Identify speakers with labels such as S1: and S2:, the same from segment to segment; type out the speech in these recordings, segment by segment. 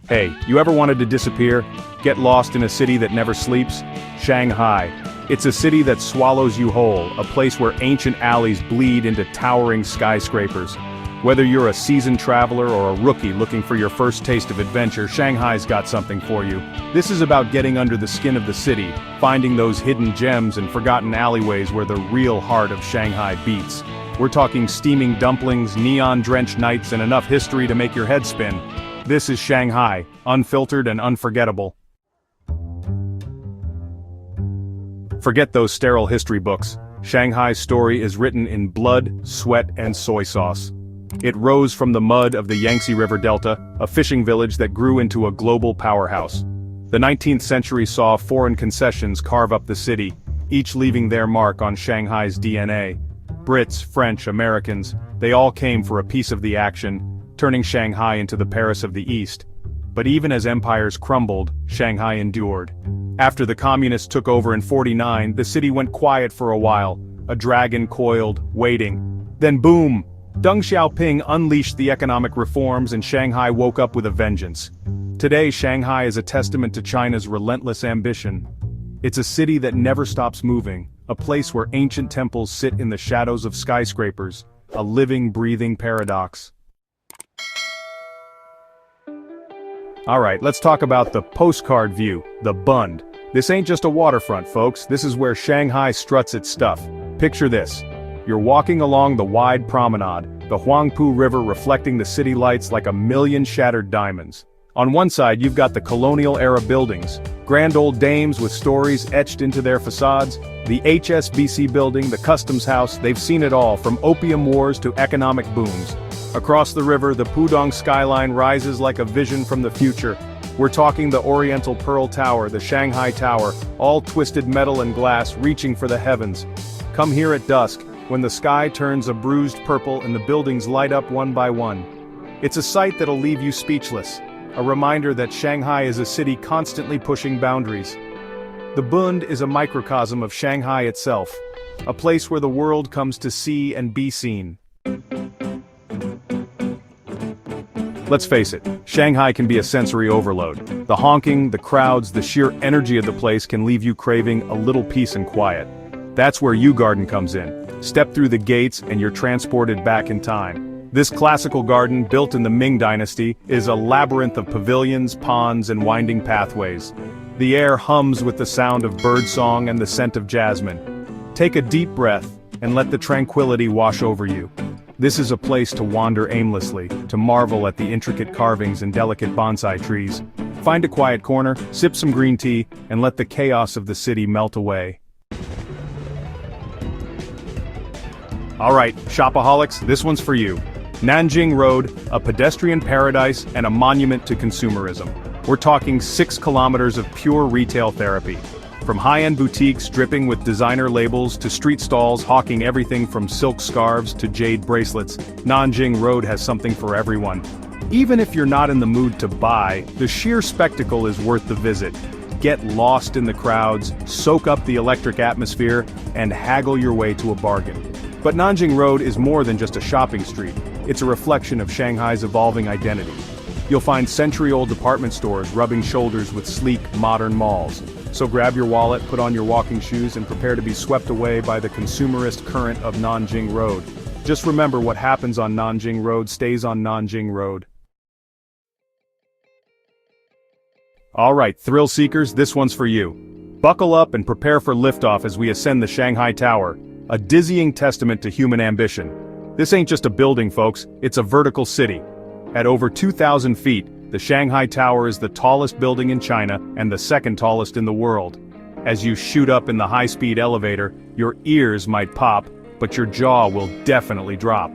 S1: Hey, you ever wanted to disappear? Get lost in a city that never sleeps? Shanghai. It's a city that swallows you whole, a place where ancient alleys bleed into towering skyscrapers. Whether you're a seasoned traveler or a rookie looking for your first taste of adventure, Shanghai's got something for you. This is about getting under the skin of the city, finding those hidden gems and forgotten alleyways where the real heart of Shanghai beats. We're talking steaming dumplings, neon-drenched nights, and enough history to make your head spin. This is Shanghai, unfiltered and unforgettable. Forget those sterile history books. Shanghai's story is written in blood, sweat, and soy sauce. It rose from the mud of the Yangtze River Delta, a fishing village that grew into a global powerhouse. The 19th century saw foreign concessions carve up the city, each leaving their mark on Shanghai's DNA. Brits, French, Americans, they all came for a piece of the action, turning Shanghai into the Paris of the East. But even as empires crumbled, Shanghai endured. After the communists took over in '49, the city went quiet for a while, a dragon coiled, waiting. Then boom! Deng Xiaoping unleashed the economic reforms and Shanghai woke up with a vengeance. Today, Shanghai is a testament to China's relentless ambition. It's a city that never stops moving, a place where ancient temples sit in the shadows of skyscrapers, a living, breathing paradox. Alright, let's talk about the postcard view, the Bund. This ain't just a waterfront, folks, this is where Shanghai struts its stuff. Picture this. You're walking along the wide promenade, the Huangpu River reflecting the city lights like a million shattered diamonds. On one side you've got the colonial-era buildings, grand old dames with stories etched into their facades, the HSBC building, the customs house, they've seen it all, from opium wars to economic booms. Across the river, the Pudong skyline rises like a vision from the future. We're talking the Oriental Pearl Tower, the Shanghai Tower, all twisted metal and glass reaching for the heavens. Come here at dusk, when the sky turns a bruised purple and the buildings light up one by one. It's a sight that'll leave you speechless, a reminder that Shanghai is a city constantly pushing boundaries. The Bund is a microcosm of Shanghai itself, a place where the world comes to see and be seen. Let's face it, Shanghai can be a sensory overload. The honking, the crowds, the sheer energy of the place can leave you craving a little peace and quiet. That's where U-Garden comes in. Step through the gates and you're transported back in time. This classical garden, built in the Ming Dynasty, is a labyrinth of pavilions, ponds, and winding pathways. The air hums with the sound of birdsong and the scent of jasmine. Take a deep breath and let the tranquility wash over you. This is a place to wander aimlessly, to marvel at the intricate carvings and delicate bonsai trees. Find a quiet corner, sip some green tea, and let the chaos of the city melt away. Alright, shopaholics, this one's for you. Nanjing Road, a pedestrian paradise and a monument to consumerism. We're talking 6 kilometers of pure retail therapy. From high-end boutiques dripping with designer labels to street stalls hawking everything from silk scarves to jade bracelets, Nanjing Road has something for everyone. Even if you're not in the mood to buy, the sheer spectacle is worth the visit. Get lost in the crowds, soak up the electric atmosphere, and haggle your way to a bargain. But Nanjing Road is more than just a shopping street. It's a reflection of Shanghai's evolving identity. You'll find century-old department stores rubbing shoulders with sleek, modern malls. So grab your wallet, put on your walking shoes, and prepare to be swept away by the consumerist current of Nanjing Road. Just remember, what happens on Nanjing Road stays on Nanjing Road. Alright, thrill seekers, this one's for you. Buckle up and prepare for liftoff as we ascend the Shanghai Tower, a dizzying testament to human ambition. This ain't just a building, folks, it's a vertical city. At over 2,000 feet, the Shanghai Tower is the tallest building in China and the second tallest in the world. As you shoot up in the high-speed elevator, your ears might pop, but your jaw will definitely drop.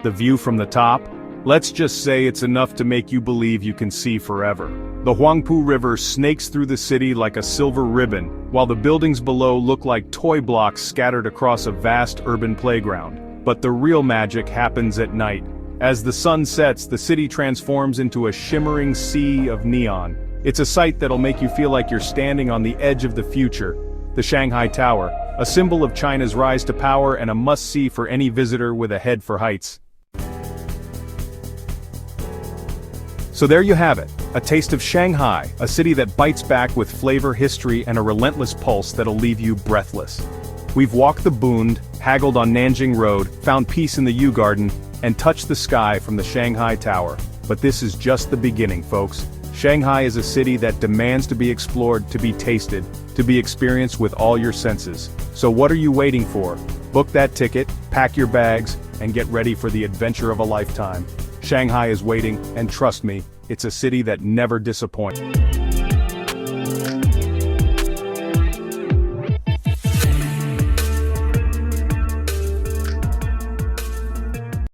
S1: The view from the top? Let's just say it's enough to make you believe you can see forever. The Huangpu River snakes through the city like a silver ribbon, while the buildings below look like toy blocks scattered across a vast urban playground. But the real magic happens at night. As the sun sets, the city transforms into a shimmering sea of neon. It's a sight that'll make you feel like you're standing on the edge of the future. The Shanghai Tower, a symbol of China's rise to power and a must-see for any visitor with a head for heights. So there you have it, a taste of Shanghai, a city that bites back with flavor, history, and a relentless pulse that'll leave you breathless. We've walked the Bund, haggled on Nanjing Road, found peace in the Yew Garden, and touched the sky from the Shanghai Tower. But this is just the beginning, folks. Shanghai is a city that demands to be explored, to be tasted, to be experienced with all your senses. So what are you waiting for? Book that ticket, pack your bags, and get ready for the adventure of a lifetime. Shanghai is waiting, and trust me, it's a city that never disappoints.